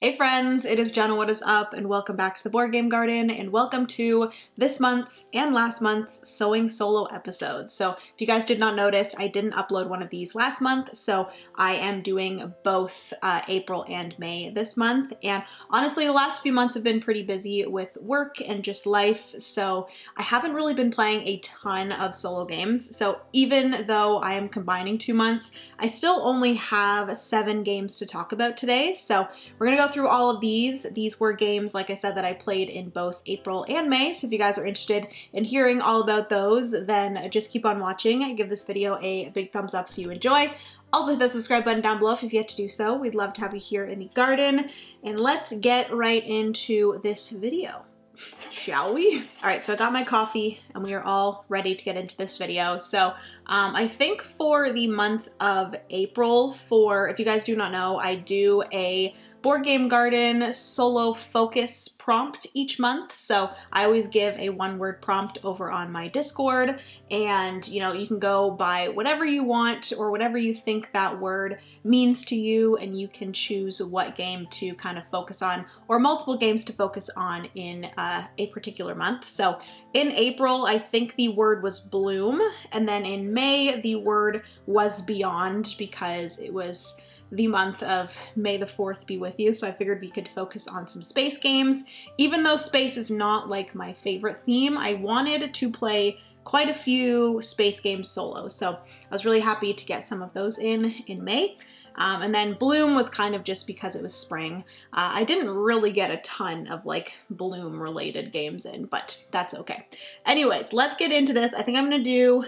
Hey friends, it is Jenna, what is up, and welcome back to the Board Game Garden, and welcome to this month's and last month's Sewing Solo episodes. So if you guys did not notice, I didn't upload one of these last month, so I am doing both April and May this month. And honestly, the last few months have been pretty busy with work and just life, so I haven't really been playing a ton of solo games. So even though I am combining 2 months, I still only have 7 games to talk about today. So we're gonna go through all of these. These were games, like I said, that I played in both April and May, so if you guys are interested in hearing all about those, then just keep on watching. Give this video a big thumbs up if you enjoy. Also hit the subscribe button down below if you've yet to do so. We'd love to have you here in the garden, and let's get right into this video. Shall we? All right, so I got my coffee and we are all ready to get into this video. So I think for the month of April, if you guys do not know, I do a Board Game Garden solo focus prompt each month. So I always give a 1-word prompt over on my Discord, and you know, you can go by whatever you want or whatever you think that word means to you, and you can choose what game to kind of focus on or multiple games to focus on in a particular month. So in April, I think the word was bloom, and then in May, the word was beyond, because it was the month of May the 4th be with you, so I figured we could focus on some space games. Even though space is not like my favorite theme, I wanted to play quite a few space games solo, so I was really happy to get some of those in May. And then bloom was kind of just because it was spring. I didn't really get a ton of like bloom related games in, but that's okay. Anyways, let's get into this. I think I'm gonna do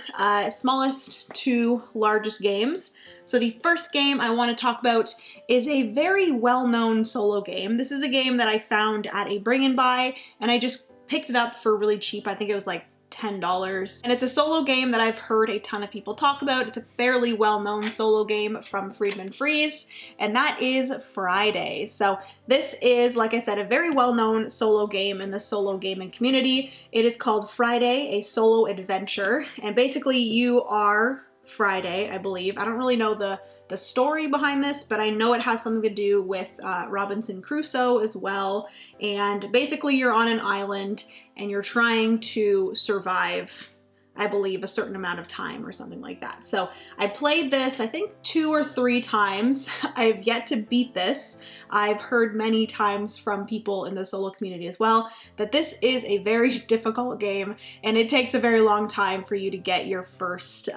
smallest to largest games. So the first game I want to talk about is a very well-known solo game. This is a game that I found at a bring and buy, and I just picked it up for really cheap. I think it was like $10. And it's a solo game that I've heard a ton of people talk about. It's a fairly well-known solo game from Friedman Freeze, and that is Friday. So this is, like I said, a very well-known solo game in the solo gaming community. It is called Friday, a solo adventure, and basically you are Friday, I believe. I don't really know the story behind this, but I know it has something to do with Robinson Crusoe as well. And basically you're on an island and you're trying to survive, I believe, a certain amount of time or something like that. So I played this, I think 2 or 3 times. I've yet to beat this. I've heard many times from people in the solo community as well that this is a very difficult game, and it takes a very long time for you to get your first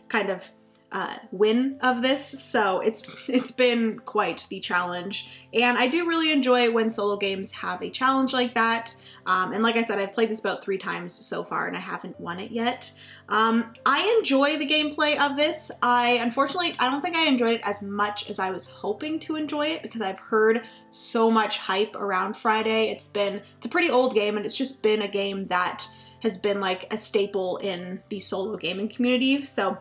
kind of win of this, so it's been quite the challenge, and I do really enjoy when solo games have a challenge like that. And like I said, I've played this about 3 times so far and I haven't won it yet. I enjoy the gameplay of this. Unfortunately, I don't think I enjoyed it as much as I was hoping to enjoy it, because I've heard so much hype around Friday. It's a pretty old game, and it's just been a game that has been like a staple in the solo gaming community, so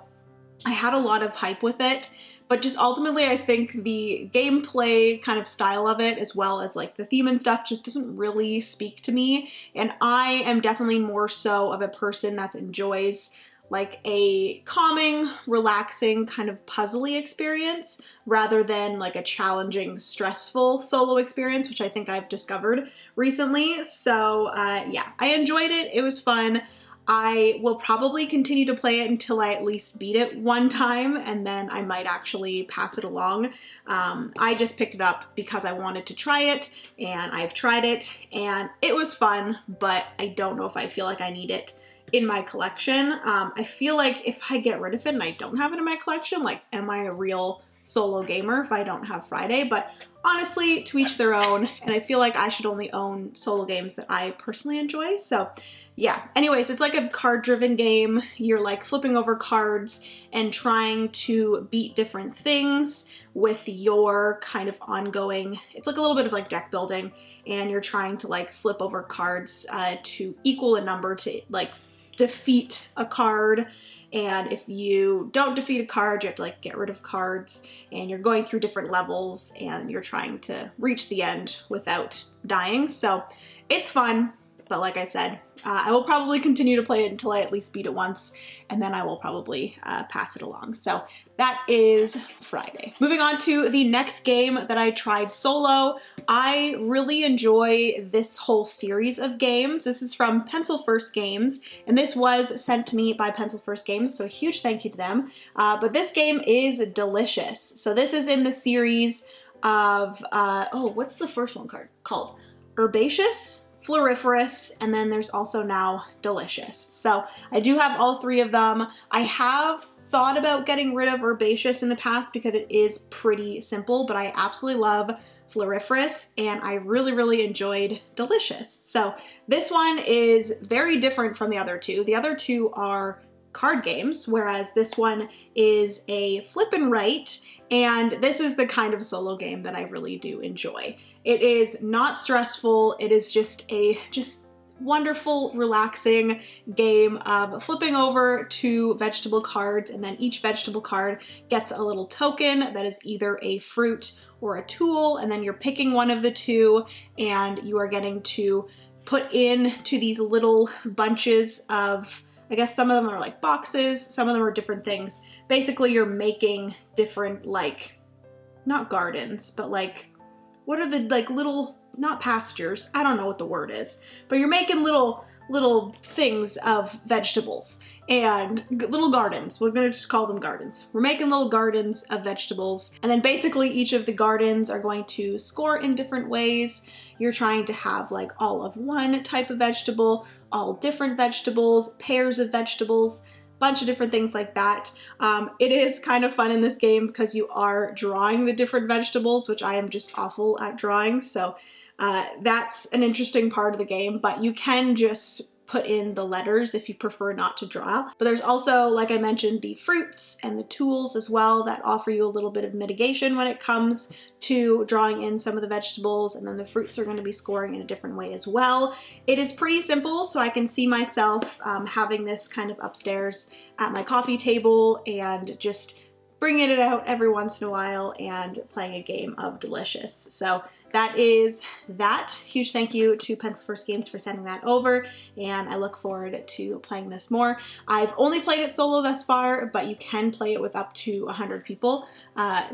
I had a lot of hype with it, but just ultimately I think the gameplay kind of style of it, as well as like the theme and stuff, just doesn't really speak to me. And I am definitely more so of a person that enjoys like a calming, relaxing, kind of puzzly experience rather than like a challenging, stressful solo experience, which I think I've discovered recently. So yeah, I enjoyed it. It was fun. I will probably continue to play it until I at least beat it 1 time, and then I might actually pass it along. I just picked it up because I wanted to try it, and I've tried it, and it was fun, but I don't know if I feel like I need it in my collection. I feel like if I get rid of it and I don't have it in my collection, like, am I a real solo gamer if I don't have Friday? But honestly, to each their own, and I feel like I should only own solo games that I personally enjoy, so yeah. Anyways, it's like a card-driven game. You're like flipping over cards and trying to beat different things with your kind of ongoing, it's like a little bit of like deck building, and you're trying to like flip over cards to equal a number to like defeat a card. And if you don't defeat a card, you have to like get rid of cards, and you're going through different levels and you're trying to reach the end without dying. So it's fun, but like I said, I will probably continue to play it until I at least beat it once, and then I will probably pass it along. So that is Friday. Moving on to the next game that I tried solo. I really enjoy this whole series of games. This is from Pencil First Games, and this was sent to me by Pencil First Games, so a huge thank you to them. But this game is delicious. So this is in the series of, oh, what's the first one card called? Herbaceous, Floriferous, and then there's also now Delicious. So I do have all three of them. I have thought about getting rid of Herbaceous in the past because it is pretty simple, but I absolutely love Floriferous, and I really enjoyed Delicious. So this one is very different from the other two. The other two are card games, whereas this one is a flip and write, and this is the kind of solo game that I really do enjoy. It is not stressful. It is just a wonderful, relaxing game of flipping over two vegetable cards, and then each vegetable card gets a little token that is either a fruit or a tool, and then you're picking one of the two, and you are getting to put into these little bunches of, I guess some of them are like boxes, some of them are different things. Basically, you're making different, like, not gardens, but like, what are the, like, little, not pastures, I don't know what the word is, but you're making little things of vegetables and little gardens. We're gonna just call them gardens. We're making little gardens of vegetables, and then basically each of the gardens are going to score in different ways. You're trying to have like all of one type of vegetable, all different vegetables, pairs of vegetables, bunch of different things like that. It is kind of fun in this game because you are drawing the different vegetables, which I am just awful at drawing, so that's an interesting part of the game, but you can just put in the letters if you prefer not to draw. But there's also, like I mentioned, the fruits and the tools as well that offer you a little bit of mitigation when it comes to drawing in some of the vegetables, and then the fruits are going to be scoring in a different way as well. It is pretty simple, so I can see myself having this kind of upstairs at my coffee table and just bringing it out every once in a while and playing a game of Delicious. So that is that. Huge thank you to Pencil First Games for sending that over, and I look forward to playing this more. I've only played it solo thus far, but you can play it with up to 100 people.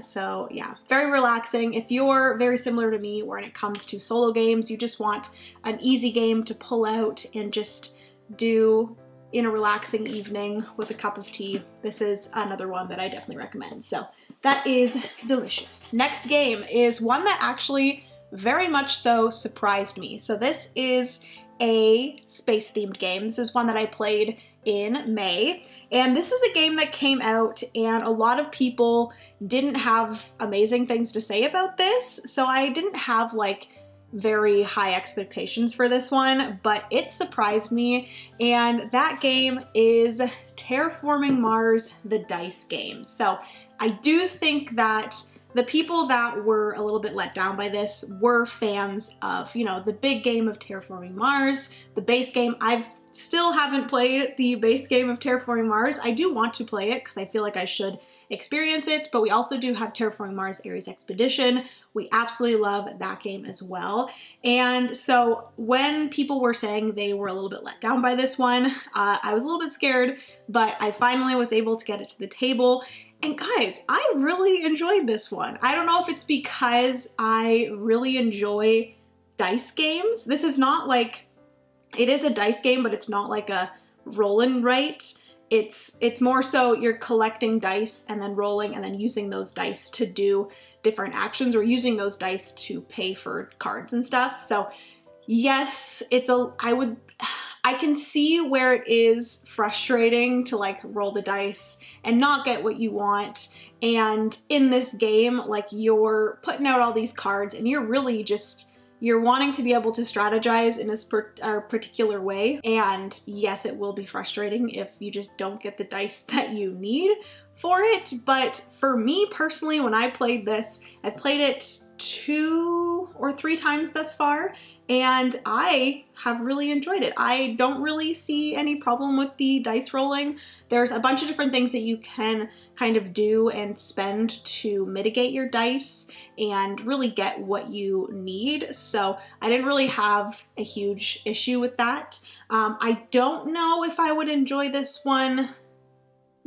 So yeah, very relaxing. If you're very similar to me when it comes to solo games, you just want an easy game to pull out and just do in a relaxing evening with a cup of tea, this is another one that I definitely recommend. So that is Delicious. Next game is one that actually very much so surprised me. So this is a space-themed game. This is one that I played in May, and this is a game that came out and a lot of people didn't have amazing things to say about this, so I didn't have like very high expectations for this one, but it surprised me, and that game is Terraforming Mars, the dice game. So I do think that the people that were a little bit let down by this were fans of, you know, the big game of Terraforming Mars, the base game. I've still haven't played the base game of Terraforming Mars. I do want to play it because I feel like I should experience it, but we also do have Terraforming Mars Ares Expedition. We absolutely love that game as well. And so when people were saying they were a little bit let down by this one, I was a little bit scared, but I finally was able to get it to the table. And guys, I really enjoyed this one. I don't know if it's because I really enjoy dice games. This is not like, it is a dice game, but it's not like a roll and write. It's more so you're collecting dice and then rolling and then using those dice to do different actions, or using those dice to pay for cards and stuff. So yes, I can see where it is frustrating to like roll the dice and not get what you want. And in this game, like, you're putting out all these cards and you're really just, you're wanting to be able to strategize in a particular way. And yes, it will be frustrating if you just don't get the dice that you need for it. But for me personally, when I played this, I played it 2 or 3 times thus far, and I have really enjoyed it. I don't really see any problem with the dice rolling. There's a bunch of different things that you can kind of do and spend to mitigate your dice and really get what you need. So I didn't really have a huge issue with that. I don't know if I would enjoy this one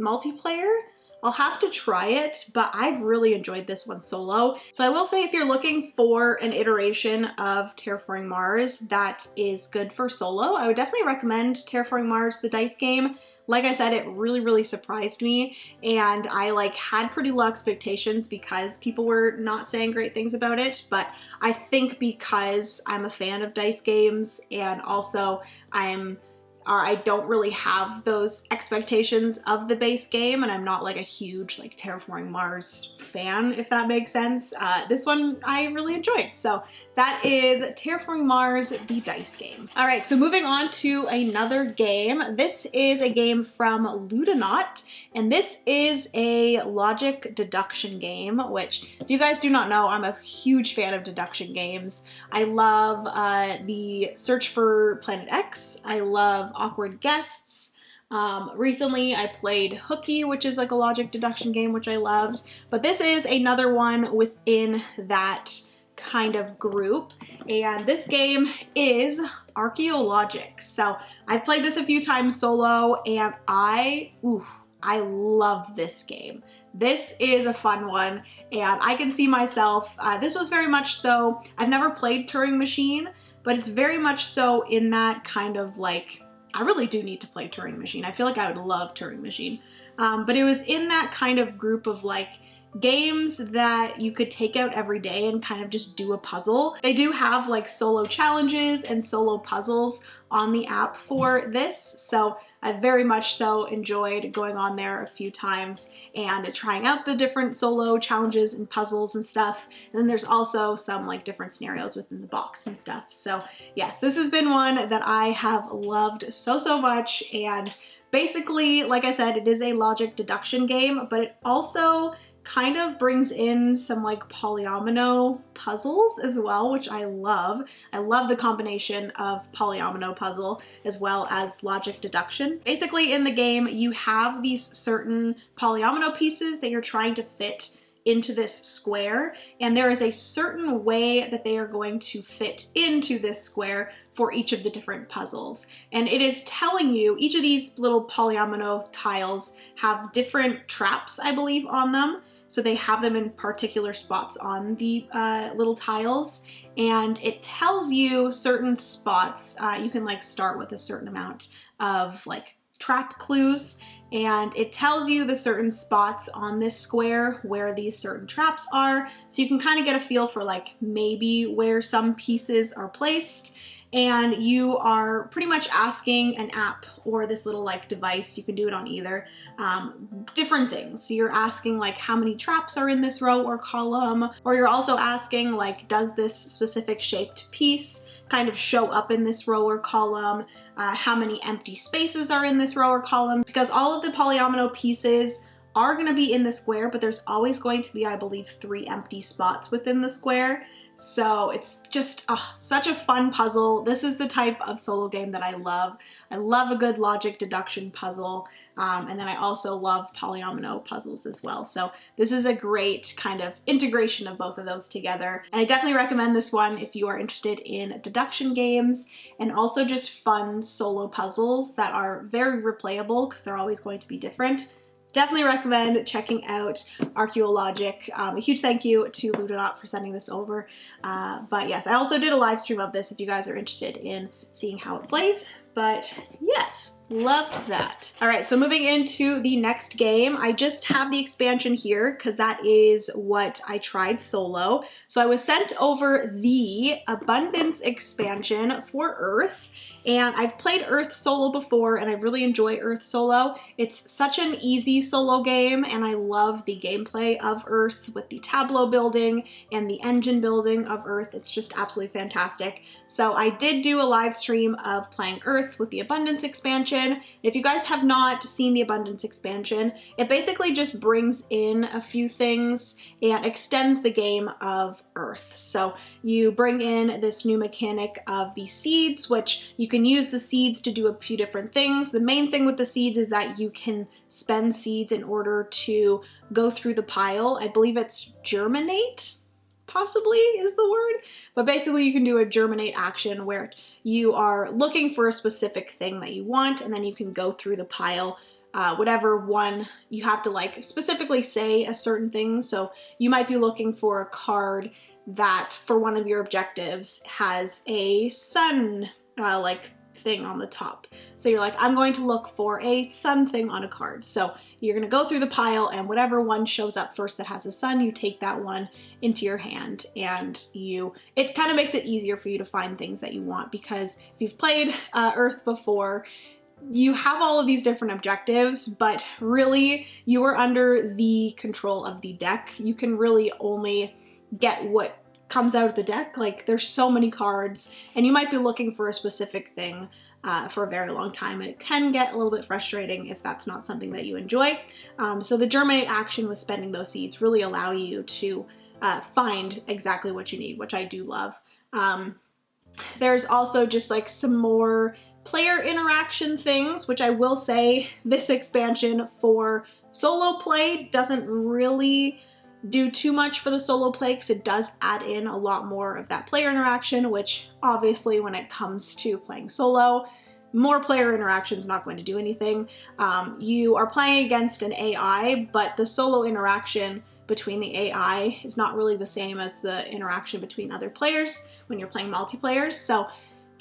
multiplayer. I'll have to try it, but I've really enjoyed this one solo. So I will say, if you're looking for an iteration of Terraforming Mars that is good for solo, I would definitely recommend Terraforming Mars, the dice game. Like I said, it really, really surprised me, and I had pretty low expectations because people were not saying great things about it, but I think because I'm a fan of dice games, and also I don't really have those expectations of the base game, and I'm not a huge Terraforming Mars fan, if that makes sense. This one I really enjoyed. So that is Terraforming Mars, the dice game. All right, so moving on to another game. This is a game from Ludonaut, and this is a logic deduction game, which, if you guys do not know, I'm a huge fan of deduction games. I love the Search for Planet X. I love Awkward Guests. Recently I played Hooky, which is a logic deduction game, which I loved, but this is another one within that kind of group, and this game is ArcheOlogic. So I've played this a few times solo, and I love this game. This is a fun one, and I can see myself, this was very much so, I've never played Turing Machine, but it's very much so in that kind of I really do need to play Turing Machine. I feel like I would love Turing Machine. But it was in that kind of group of games that you could take out every day and kind of just do a puzzle. They do have solo challenges and solo puzzles on the app for this, so I very much so enjoyed going on there a few times and trying out the different solo challenges and puzzles and stuff. And then there's also some different scenarios within the box and stuff. So yes, this has been one that I have loved so much, and basically, like I said, it is a logic deduction game, but it also kind of brings in some polyomino puzzles as well, which I love. I love the combination of polyomino puzzle as well as logic deduction. Basically, in the game, you have these certain polyomino pieces that you're trying to fit into this square, and there is a certain way that they are going to fit into this square for each of the different puzzles. And it is telling you, each of these little polyomino tiles have different traps, I believe, on them. So they have them in particular spots on the little tiles, and it tells you certain spots. You can start with a certain amount of trap clues, and it tells you the certain spots on this square where these certain traps are, so you can kind of get a feel for maybe where some pieces are placed. And you are pretty much asking an app or this little device, you can do it on either, different things. So you're asking how many traps are in this row or column, or you're also asking does this specific shaped piece kind of show up in this row or column, how many empty spaces are in this row or column, because all of the polyomino pieces are going to be in the square, but there's always going to be, I believe, 3 empty spots within the square. So it's just such a fun puzzle. This is the type of solo game that I love. I love a good logic deduction puzzle, and then I also love polyomino puzzles as well. So this is a great kind of integration of both of those together. And I definitely recommend this one if you are interested in deduction games and also just fun solo puzzles that are very replayable because they're always going to be different. Definitely recommend checking out ArcheOlogic. A huge thank you to Ludonaut for sending this over. But yes, I also did a live stream of this if you guys are interested in seeing how it plays. But yes, love that. All right, so moving into the next game, I just have the expansion here because that is what I tried solo. So I was sent over the Abundance expansion for Earth. And I've played Earth solo before, and I really enjoy Earth solo. It's such an easy solo game, and I love the gameplay of Earth with the tableau building and the engine building of Earth. It's just absolutely fantastic. So I did do a live stream of playing Earth Earth with the Abundance expansion. If you guys have not seen the Abundance expansion, it basically just brings in a few things and extends the game of Earth. So you bring in this new mechanic of the seeds, which you can use the seeds to do a few different things. The main thing with the seeds is that you can spend seeds in order to go through the pile. I believe it's germinate, possibly is the word, but basically you can do a germinate action where you are looking for a specific thing that you want, and then you can go through the pile, whatever one you have to like specifically say a certain thing. So you might be looking for a card that for one of your objectives has a sun like thing on the top. So you're like, I'm going to look for a sun thing on a card. So you're going to go through the pile, and whatever one shows up first that has a sun, you take that one into your hand, and it kind of makes it easier for you to find things that you want, because if you've played Earth before, you have all of these different objectives, but really you are under the control of the deck. You can really only get what comes out of the deck. Like, there's so many cards, and you might be looking for a specific thing for a very long time, and it can get a little bit frustrating if that's not something that you enjoy. So the germinate action with spending those seeds really allow you to find exactly what you need, which I do love. There's also just like some more player interaction things, which I will say this expansion for solo play doesn't really do too much for the solo play, because it does add in a lot more of that player interaction, which obviously when it comes to playing solo, more player interaction is not going to do anything. You are playing against an AI, but the solo interaction between the AI is not really the same as the interaction between other players when you're playing multiplayer. So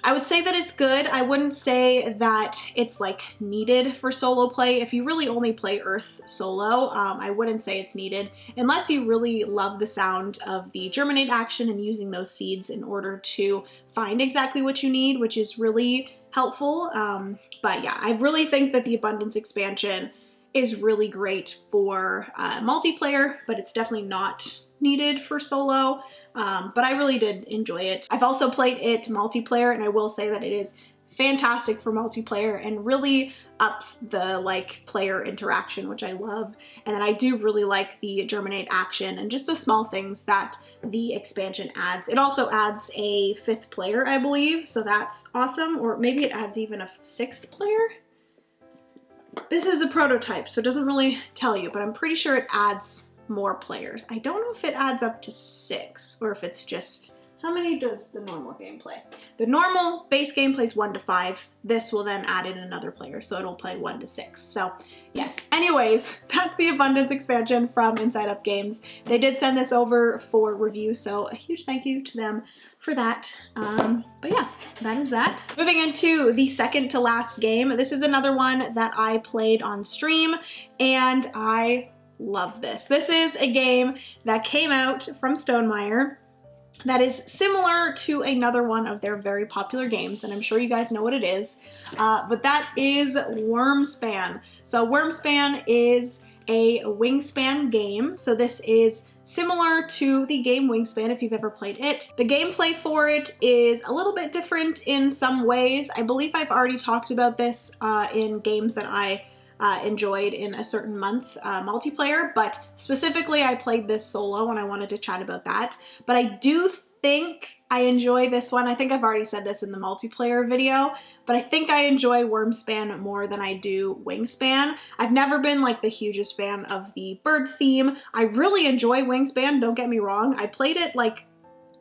I would say that it's good. I wouldn't say that it's like needed for solo play. If you really only play Earth solo, I wouldn't say it's needed, unless you really love the sound of the germinate action and using those seeds in order to find exactly what you need, which is really helpful. But yeah, I really think that the Abundance expansion is really great for multiplayer, but it's definitely not needed for solo. But I really did enjoy it. I've also played it multiplayer, and I will say that it is fantastic for multiplayer and really ups the like player interaction, which I love. And then I do really like the germinate action and just the small things that the expansion adds. It also adds a 5th player, I believe, so that's awesome. Or maybe it adds even a 6th player. This is a prototype, so it doesn't really tell you, but I'm pretty sure it adds more players. I don't know if it adds up to 6 or if it's just, how many does the normal game play? The normal base game plays 1 to 5. This will then add in another player, so it'll play 1 to 6. So yes, anyways, that's the Abundance expansion from Inside Up Games. They did send this over for review, so a huge thank you to them for that. But yeah, that is that. Moving into the second to last game. This is another one that I played on stream, and I love this. This is a game that came out from Stonemaier that is similar to another one of their very popular games, and I'm sure you guys know what it is, but that is Wyrmspan. So Wyrmspan is a Wingspan game. So this is similar to the game Wingspan if you've ever played it. The gameplay for it is a little bit different in some ways. I believe I've already talked about this in games that I enjoyed in a certain month multiplayer, but specifically I played this solo and I wanted to chat about that. But I do think I enjoy this one. I think I've already said this in the multiplayer video, but I think I enjoy Wyrmspan more than I do Wingspan. I've never been like the hugest fan of the bird theme. I really enjoy Wingspan, don't get me wrong. I played it like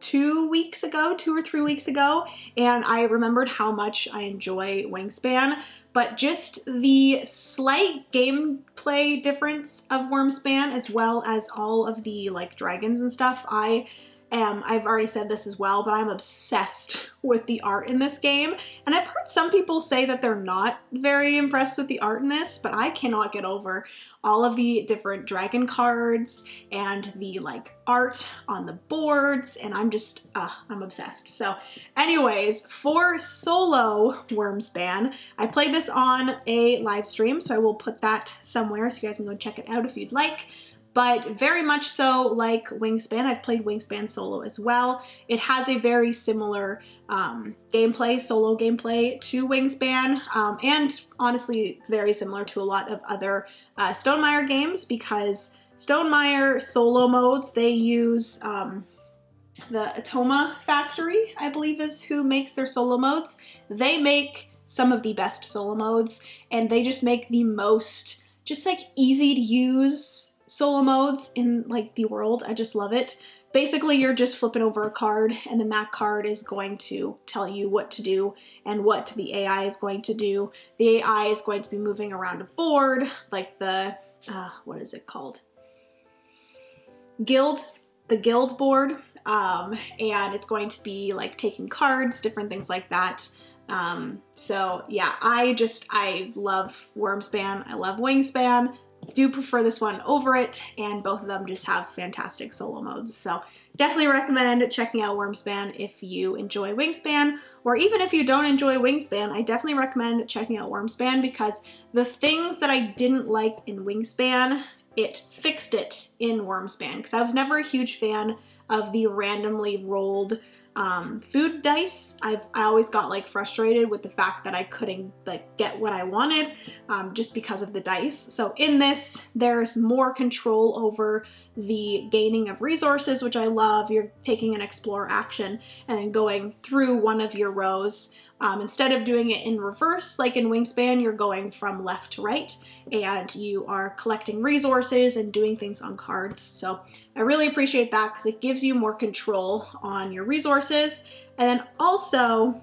2 or 3 weeks ago, and I remembered how much I enjoy Wingspan, but just the slight gameplay difference of Wyrmspan, as well as all of the like dragons and stuff, I've already said this as well, but I'm obsessed with the art in this game. And I've heard some people say that they're not very impressed with the art in this, but I cannot get over all of the different dragon cards and the like art on the boards, and I'm just, I'm obsessed. So anyways, for solo Wyrmspan, I played this on a live stream, so I will put that somewhere so you guys can go check it out if you'd like. but very much so like Wyrmspan. I've played Wyrmspan solo as well. It has a very similar gameplay, solo gameplay to Wyrmspan, and honestly very similar to a lot of other Stonemaier games, because Stonemaier solo modes, they use the Atoma Factory, I believe is who makes their solo modes. They make some of the best solo modes, and they just make the most just like easy to use solo modes in like the world. I just love it. Basically, you're just flipping over a card, and then that card is going to tell you what to do and what the AI is going to do. The AI is going to be moving around a board, like the, what is it called? The guild board. And it's going to be like taking cards, different things like that. So yeah, I love Wyrmspan. I love Wyrmspan. Do prefer this one over it, and both of them just have fantastic solo modes. So definitely recommend checking out Wyrmspan if you enjoy Wyrmspan, or even if you don't enjoy Wyrmspan, I definitely recommend checking out Wyrmspan, because the things that I didn't like in Wyrmspan, it fixed it in Wyrmspan, because I was never a huge fan of the randomly rolled food dice. I always got like frustrated with the fact that I couldn't like get what I wanted just because of the dice. So in this, there's more control over the gaining of resources, which I love. You're taking an explore action and then going through one of your rows. Instead of doing it in reverse, like in Wyrmspan, you're going from left to right, and you are collecting resources and doing things on cards. So I really appreciate that, because it gives you more control on your resources. And then also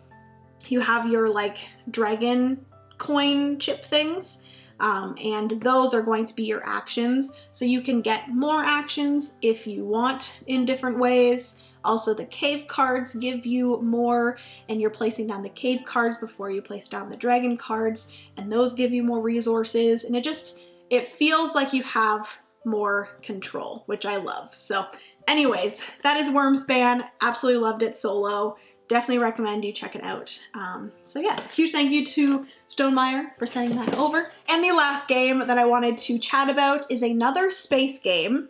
you have your like dragon coin chip things, and those are going to be your actions. So you can get more actions if you want in different ways. Also, the cave cards give you more, and you're placing down the cave cards before you place down the dragon cards, and those give you more resources, and it feels like you have more control, which I love. So anyways, that is Wyrmspan. Absolutely loved it solo. Definitely recommend you check it out. So yes, huge thank you to Stonemaier for sending that over. And the last game that I wanted to chat about is another space game.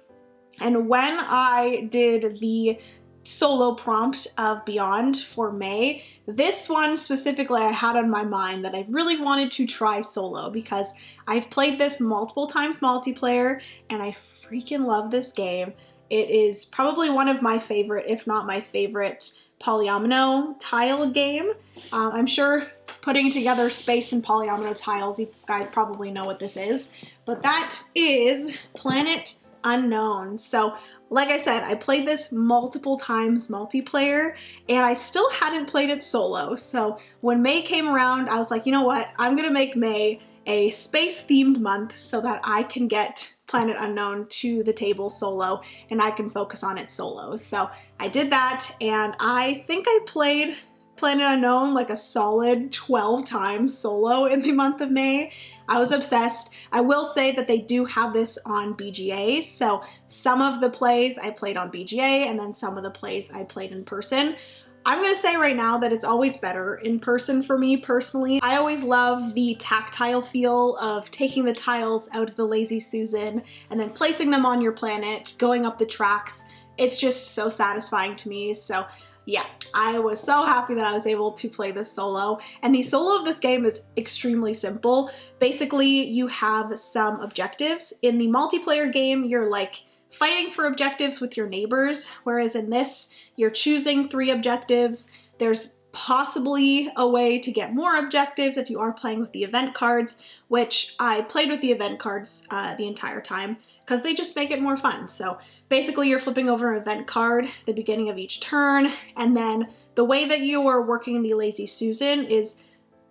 And when I did the solo prompt of Beyond for May, this one specifically I had on my mind that I really wanted to try solo, because I've played this multiple times multiplayer and I freaking love this game. It is probably one of my favorite, if not my favorite, polyomino tile game. I'm sure putting together space and polyomino tiles, you guys probably know what this is, but that is Planet Unknown. So like I said, I played this multiple times multiplayer, and I still hadn't played it solo. So when May came around, I was like, you know what? I'm gonna make May a space-themed month so that I can get Planet Unknown to the table solo, and I can focus on it solo. So I did that, and I think I played Planet Unknown like a solid 12 times solo in the month of May. I was obsessed. I will say that they do have this on BGA, so some of the plays I played on BGA, and then some of the plays I played in person. I'm gonna say right now that it's always better in person for me personally. I always love the tactile feel of taking the tiles out of the Lazy Susan and then placing them on your planet, going up the tracks. It's just so satisfying to me. So yeah, I was so happy that I was able to play this solo. And the solo of this game is extremely simple. Basically, you have some objectives. In the multiplayer game, you're like fighting for objectives with your neighbors, whereas in this, you're choosing 3 objectives. There's possibly a way to get more objectives if you are playing with the event cards, which I played with the event cards the entire time, because they just make it more fun. So basically you're flipping over an event card at the beginning of each turn, and then the way that you are working the Lazy Susan is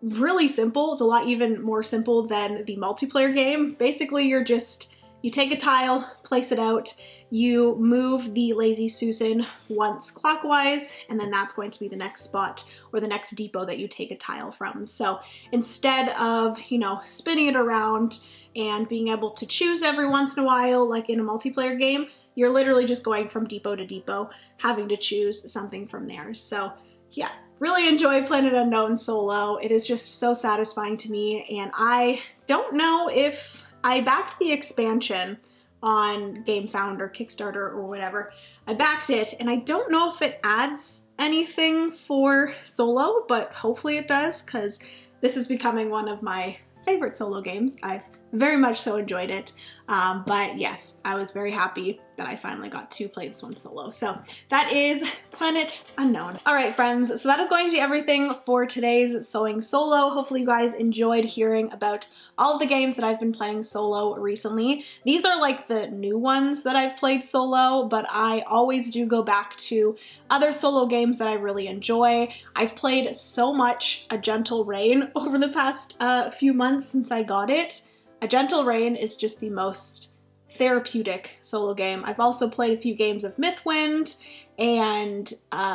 really simple. It's a lot even more simple than the multiplayer game. Basically you take a tile, place it out, you move the Lazy Susan once clockwise, and then that's going to be the next spot or the next depot that you take a tile from. So instead of, spinning it around and being able to choose every once in a while, like in a multiplayer game, you're literally just going from depot to depot, having to choose something from there. So yeah, really enjoy Planet Unknown solo. It is just so satisfying to me, and I don't know if I backed the expansion, on GameFound or Kickstarter or whatever. I backed it, and I don't know if it adds anything for solo, but hopefully it does, because this is becoming one of my favorite solo games. I've very much so enjoyed it. But yes, I was very happy that I finally got to play this one solo. So that is Planet Unknown. All right, friends, so that is going to be everything for today's Sewing Solo. Hopefully you guys enjoyed hearing about all of the games that I've been playing solo recently. These are like the new ones that I've played solo, but I always do go back to other solo games that I really enjoy. I've played so much A Gentle Rain over the past few months since I got it. A Gentle Rain is just the most therapeutic solo game. I've also played a few games of Mythwind and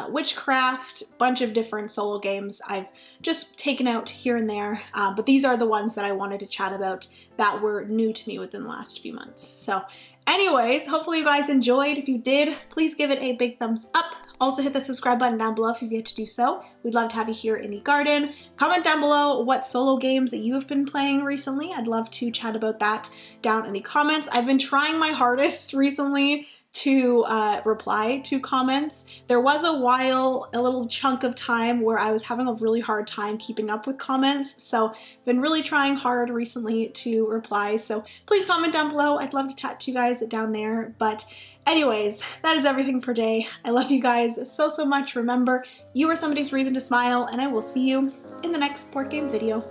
Witchcraft, a bunch of different solo games I've just taken out here and there, but these are the ones that I wanted to chat about that were new to me within the last few months. So anyways, hopefully you guys enjoyed. If you did, please give it a big thumbs up. Also hit the subscribe button down below if you've yet to do so. We'd love to have you here in the garden. Comment down below what solo games that you have been playing recently. I'd love to chat about that down in the comments. I've been trying my hardest recently to reply to comments. There was a little chunk of time where I was having a really hard time keeping up with comments, so I've been really trying hard recently to reply, so please comment down below. I'd love to chat to you guys down there. But anyways, that is everything for today. I love you guys so much. Remember, you are somebody's reason to smile, and I will see you in the next board game video.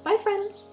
Bye, friends!